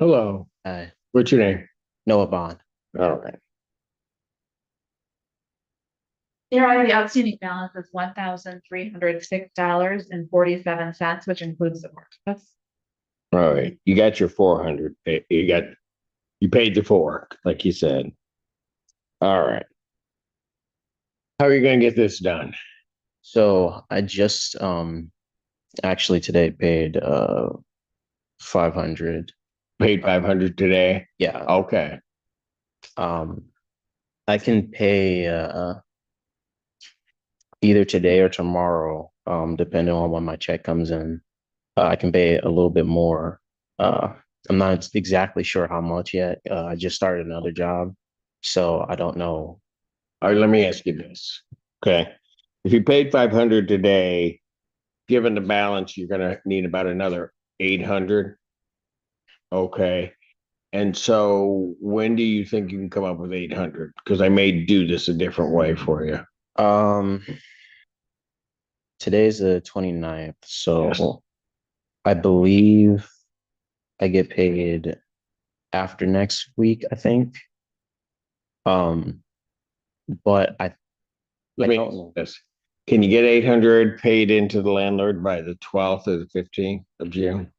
Hello, Uh, what's your name? Noah Bond. All right. The outstanding balance is $1,306.47, which includes the court costs. All right. You got your 400. You paid the four, like you said. All right. How are you going to get this done? So I just actually today paid 500. Paid 500 today? Yeah. Okay. Um I can pay either today or tomorrow, depending on when my check comes in. I can pay a little bit more. Uh I'm not exactly sure how much yet. I just started another job, so I don't know. All right, let me ask you this. Okay. If you paid 500 today, given the balance, you're going to need about another 800. Okay. And so when do you think you can come up with 800? Because I may do this a different way for you. Um Today's the 29th, so Yes. I believe I get paid after next week, I think. Um, but I Let me don't ask know. this. Can you get 800 paid into the landlord by the 12th or the 15th of June?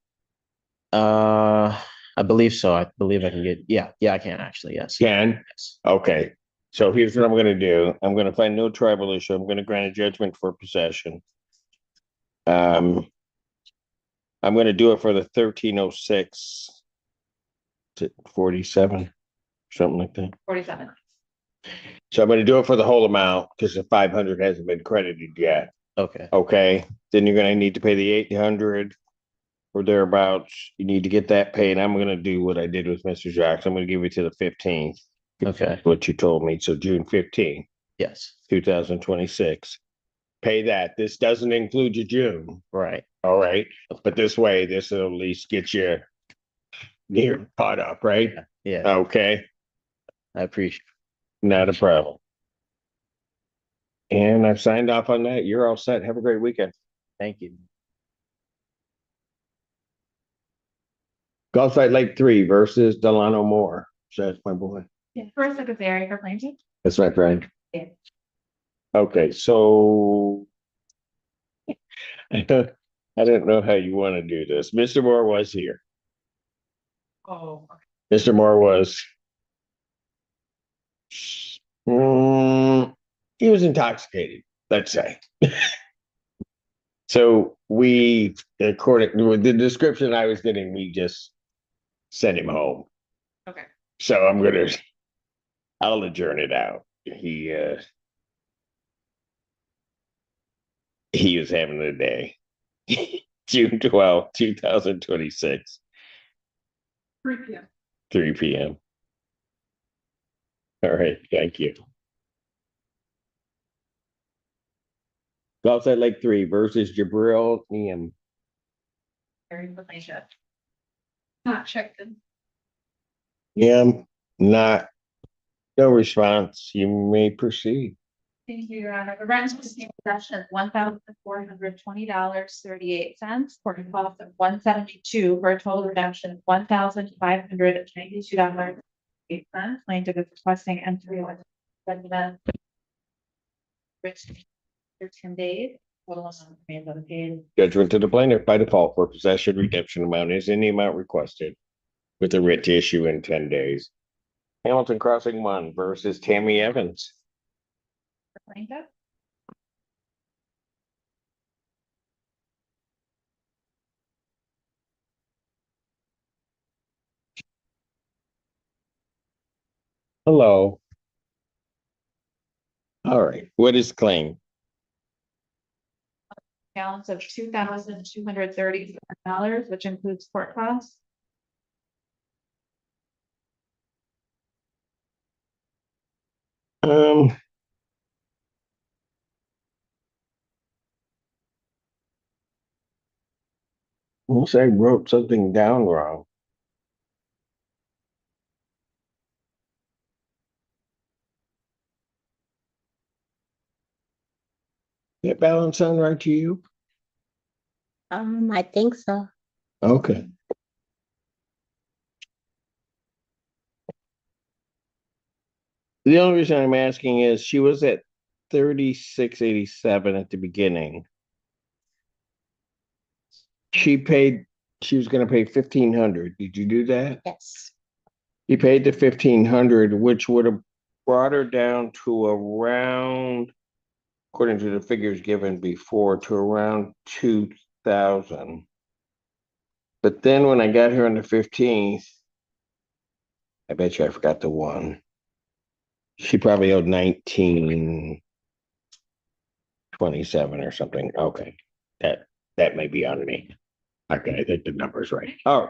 Uh, I believe so. I believe I can get, yeah, I can actually, yes. Can? Yes. Okay. So here's what I'm going to do. I'm going to find no tribal issue. I'm going to grant a judgment for possession. Um, I'm going to do it for the 1306 to 47, something like that. 47. So I'm going to do it for the whole amount because the 500 hasn't been credited yet. Okay. Okay. Then you're going to need to pay the 800 or thereabouts. You need to get that paid. I'm going to do what I did with Mr. Jacks. I'm going to give you to the 15th. Okay. What you told me. So June 15th, Yes. 2026. Pay that. This doesn't include your June. Right. All right. But this way, this will at least get you near caught up, right? Yeah. Okay. I appreciate Not a problem. And I've signed off on that. You're all set. Have a great weekend. Thank you. Gulf Side Lake 3 versus Delano Moore. That's my boy. Yeah. First secretary for plaintiff. That's my friend. Yeah. Okay, so I don't know how you want to do this. Mr. Moore was here. Oh. Mr. Moore was mm, he was intoxicated, let's say. So we, according to the description I was getting, we just sent him home. Okay. So I'll adjourn it out. He was having a day. June 12th, 2026, 3 p.m. 3 p.m. All right, thank you. Gulf Side Lake 3 versus Jabril Niem. Very for plaintiff. Not checked in. Niem, not, no response. You may proceed. Thank you, Your Honor. The rent was in possession of $1,420.38 for a cost of $172 for a total redemption of $1,592.08. Plaintiff is requesting entry on recommend rich for 10 days. Total amount remains unpaid. Judgment to the plaintiff by default for possession redemption amount is in the amount requested with a writ to issue in 10 days. Hamilton Crossing 1 versus Tammy Evans. For plaintiff. Hello. All right. What is claim? Balance of $2,234, which includes court costs. Um, unless I wrote something down wrong. That balance sound right to you? I think so. Okay. The only reason I'm asking is she was at 3687 at the beginning. She was gonna pay 1,500. Did you do that? Yes. You paid the 1,500, which would have brought her down to around, according to the figures given before, to around 2,000. But then when I got her on the 15th, I bet you I forgot the one. She probably owed 1927 or something. Okay. That may be on me. Okay, I think the number's right. Oh,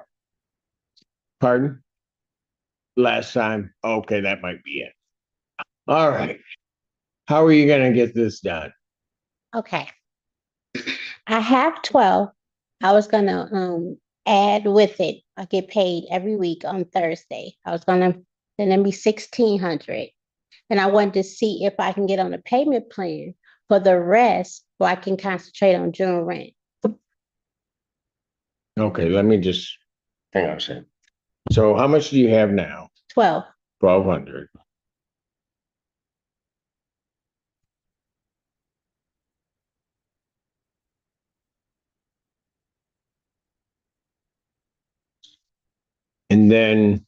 pardon? Last time. Okay, that might be it. All right. How are you gonna get this done? Okay. I have 12. I was gonna add with it. I get paid every week on Thursday. I was gonna then it'd be 1,600. And I wanted to see if I can get on a payment plan for the rest so I can concentrate on June rent. Okay, let me just hang on a second. So how much do you have now? 12. 1,200. And then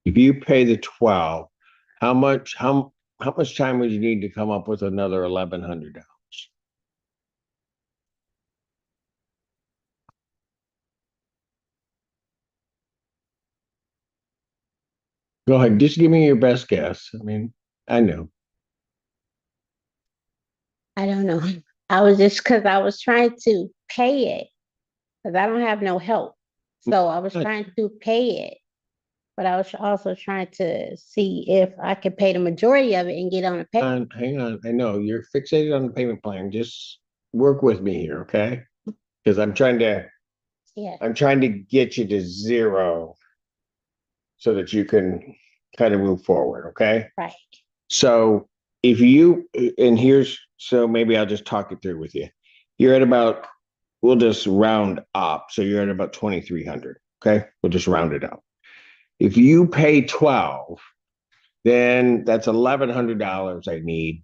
if you pay the 12, how much time would you need to come up with another $1,100? Go ahead, just give me your best guess. I mean, I know. I don't know. I was just because I was trying to pay it because I don't have no help. So I was Good. trying to pay it, but I was also trying to see if I could pay the majority of it and get on a pay. Hang on. I know you're fixated on the payment plan. Just work with me here, okay? Because I'm trying to get you to zero so that you can kind of move forward, okay? Right. So so maybe I'll just talk it through with you. You're at about, we'll just round up. So you're at about 2,300, okay? We'll just round it up. If you pay 12, then that's $1,100 I need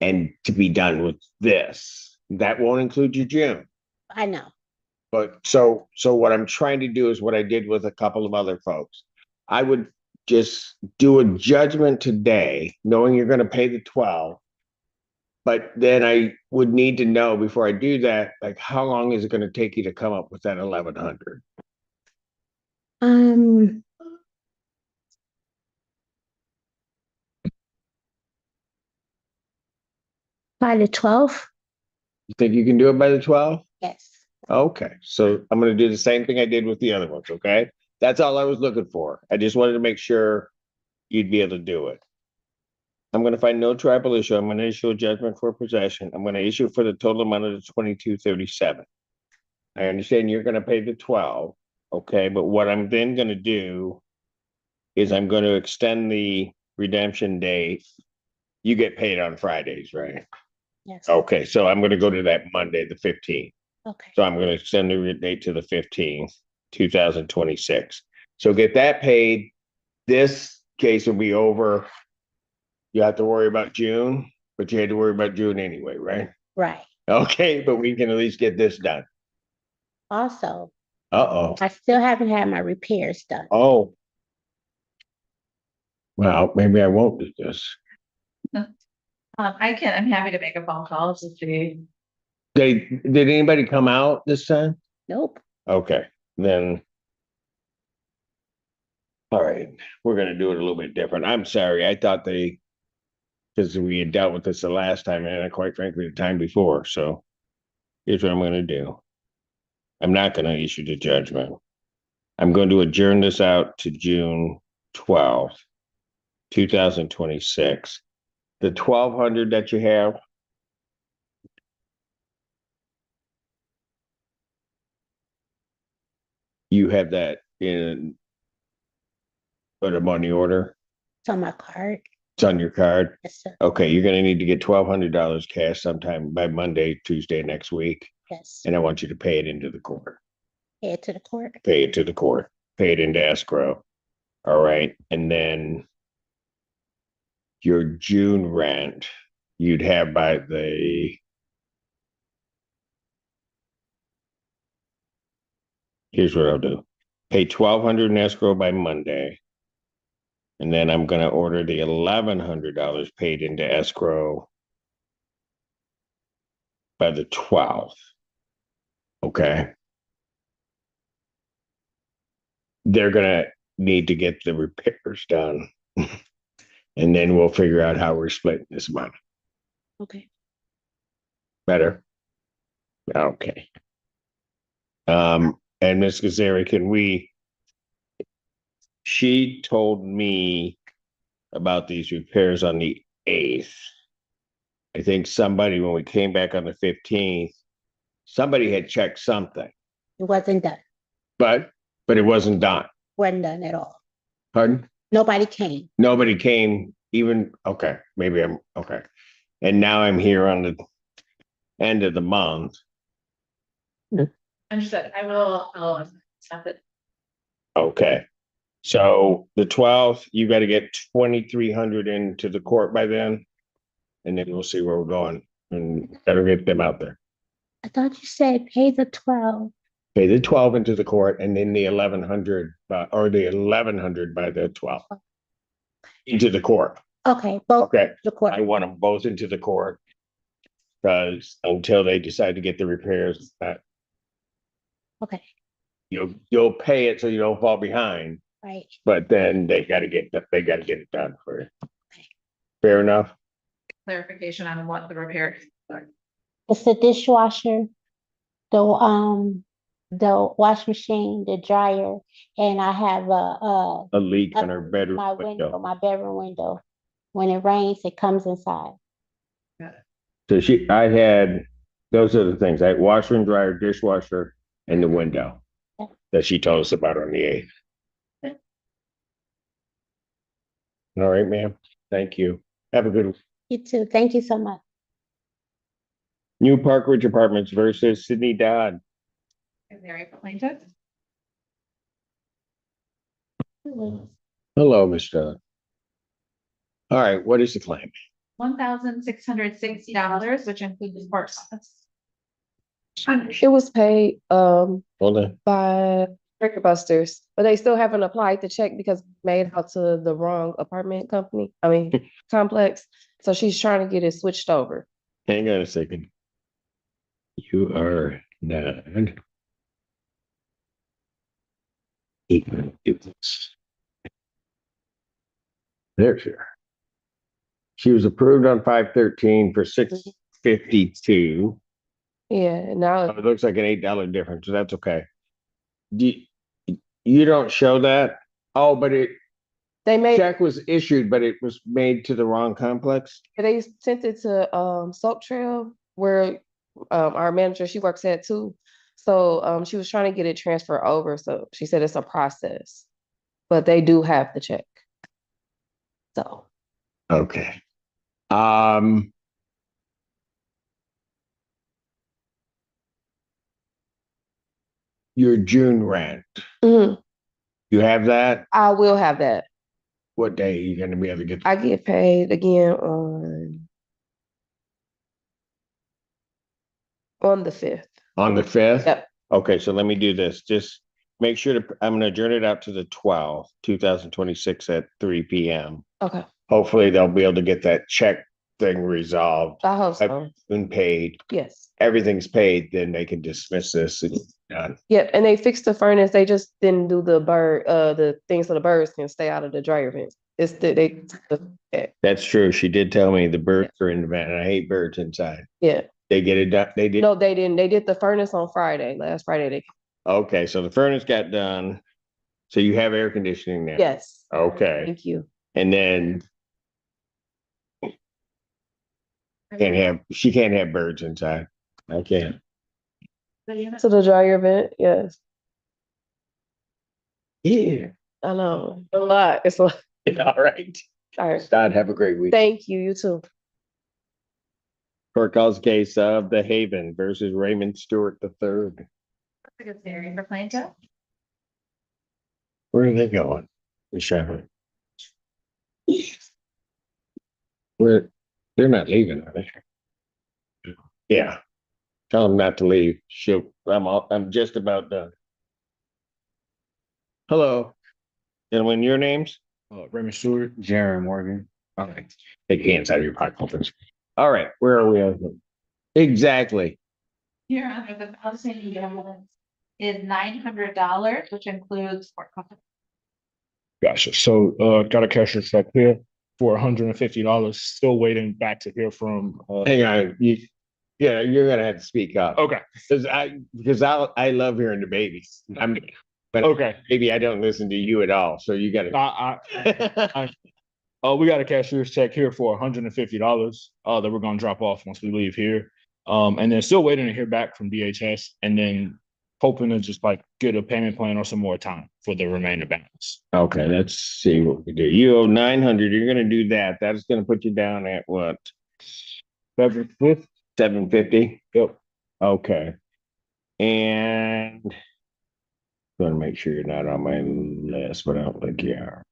and to be done with this. That won't include your June. I know. But so what I'm trying to do is what I did with a couple of other folks. I would just do a judgment today, knowing you're going to pay the 12. But then I would need to know before I do that, like how long is it going to take you to come up with that 1,100? By the 12th? You think you can do it by the 12? Yes. Okay, so I'm going to do the same thing I did with the other ones. Okay, that's all I was looking for. I just wanted to make sure you'd be able to do it. I'm going to find no tribal issue. I'm going to issue a judgment for possession. I'm going to issue for the total amount of the 2237. I understand you're going to pay the 12. Okay, but what I'm then going to do is I'm going to extend the redemption date. You get paid on Fridays, right? Yes. Okay, so I'm going to go to that Monday, the 15th. Okay. So I'm going to extend the date to the 15th, 2026. So get that paid. This case will be over. You have to worry about June, but you had to worry about June anyway, right? Right. Okay, but we can at least get this done. Also, Uh-oh. I still haven't had my repairs done. Oh. Well, maybe I won't do this. I'm happy to make a phone call to see. Did anybody come out this time? Nope. Okay, then. All right, we're gonna do it a little bit different. I'm sorry. I thought because we had dealt with this the last time and quite frankly, the time before. So here's what I'm gonna do. I'm not gonna issue the judgment. I'm going to adjourn this out to June 12th, 2026. The 1,200 that you have, you have that in a money order. It's on my card. It's on your card. Yes, sir. Okay, you're gonna need to get $1,200 cash sometime by Monday, Tuesday next week, Yes. and I want you to pay it into the court. Head to the court. Pay it to the court. Pay it into escrow. All right, and then your June rent, you'd have by the. Here's what I'll do. Pay 1,200 in escrow by Monday. And then I'm gonna order the $1,100 paid into escrow by the 12th. Okay. They're gonna need to get the repairs done. And then we'll figure out how we're splitting this money. Okay. Better? Okay. And Ms. Kazari, she told me about these repairs on the 8th. I think somebody, when we came back on the 15th, somebody had checked something, It wasn't done. but it wasn't done. Wasn't done at all. Pardon? Nobody came. Nobody came even, okay, maybe I'm, okay. And now I'm here on the end of the month. Understood. I'll stop it. Okay. So the 12th, you got to get 2,300 into the court by then. And then we'll see where we're going and better get them out there. I thought you said pay the 12. Pay the 12 into the court and then the 1,100 or the 1,100 by the 12th into the court. Okay, both Okay. the court. I want them both into the court because until they decide to get the repairs, Okay, you'll pay it so you don't fall behind. right. But then they got to get it done for you. Fair enough. Clarification on what the repair. It's the dishwasher, the wash machine, the dryer, and I have A leak on our bedroom my window, window. my bedroom window. When it rains, it comes inside. So I had, those are the things, I had washer and dryer, dishwasher, and the window that she told us about on the 8th. All right, ma'am. Thank you. Have a good one. You too. Thank you so much. New Park Ridge Apartments versus Sydney Dodd. Very plaintiff. Hello, Mr. Dodd. All right, what is the claim? $1,660, which includes court costs. It was paid Hold on. by Record Busters, but they still haven't applied the check because it made out to the wrong apartment company. I mean complex. So she's trying to get it switched over. Hang on a second. You are not. There's her. She was approved on 5/13 for 652. Yeah, now It looks like an $8 difference, so that's okay. You don't show that? Oh, but they made check was issued, but it was made to the wrong complex? they sent it to Soap Trail where our manager, she works at too. So she was trying to get it transferred over. So she said it's a process, but they do have the check. So Okay. Your June rent, mhm, you have that? I will have that. What day are you gonna be able to get? I get paid again on the 5th. On the 5th? Yep. Okay, so let me do this. Just make sure I'm gonna adjourn it out to the 12th, 2026 at 3 p.m. Okay. Hopefully they'll be able to get that check thing resolved, I hope so. been paid, Yes. everything's paid, then they can dismiss this and done. Yep. And they fixed the furnace. They just didn't do the things so the birds can stay out of the dryer vents. It's That's true. She did tell me the birds are in the vent, and I hate birds inside. yeah. They get it done. They did. No, they didn't. They did the furnace on Friday. Last Friday Okay, so the furnace got done. So you have air conditioning now. yes. Okay, Thank you. and then she can't have birds inside. I can't. So the dryer vent, yes. Yeah. I know. A lot. It's a lot. All right. All right. Todd, have a great week. Thank you. You too. Court calls case of the Haven versus Raymond Stewart III. Very for plaintiff. Where are they going? The shepherd. They're not leaving, are they? Yeah. Tell them not to leave. I'm just about done. Hello. And your names? Raymond Stewart, Jaron Morgan. All right. Take your hands out of your pockets. All right. Where are we? Exactly. Your Honor, the outstanding balance is $900, which includes court costs. Gotcha. So got a cashier's check here for $150. Still waiting back to hear from Hang on. You're gonna have to speak up. okay. Because I love hearing the babies. But Okay. maybe I don't listen to you at all. So you gotta We got a cashier's check here for $150 that we're gonna drop off once we leave here. And then still waiting to hear back from DHS and then hoping to just like get a payment plan or some more time for the remainder balance. Okay, let's see what we do. You owe 900. You're gonna do that. That's gonna put you down at what? 750? Yep. Okay. And gonna make sure you're not on my list, but I don't think you are.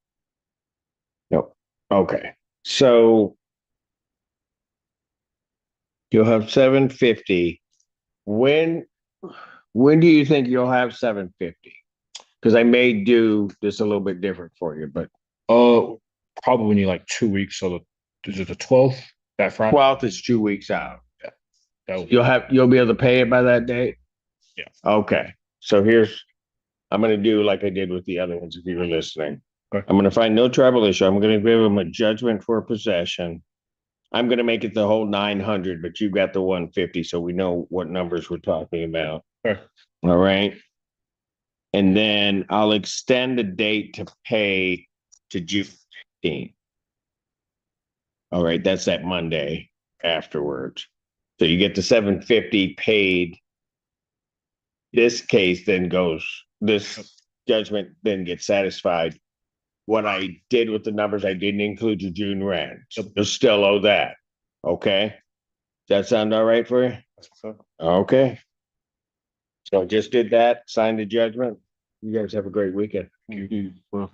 Nope. Okay. So you'll have 750. When do you think you'll have 750? Because I may do this a little bit different for you, but Probably need like 2 weeks. So is it the 12th? That Friday? 12th is 2 weeks out. That would- You'll be able to pay it by that date? Yeah. Okay. So I'm gonna do like I did with the other ones if you were listening. Okay. I'm gonna find no trouble issue. I'm gonna give them a judgment for possession. I'm gonna make it the whole 900, but you got the 150, so we know what numbers we're talking about. Okay. All right. And then I'll extend the date to pay to June 15th. All right, that's that Monday afterwards. So you get the 750 paid. This judgment then gets satisfied. What I did with the numbers, I didn't include your June rent. So you'll still owe that. Okay. Does that sound all right for you? Okay. So I just did that, signed the judgment. You guys have a great weekend. You- well,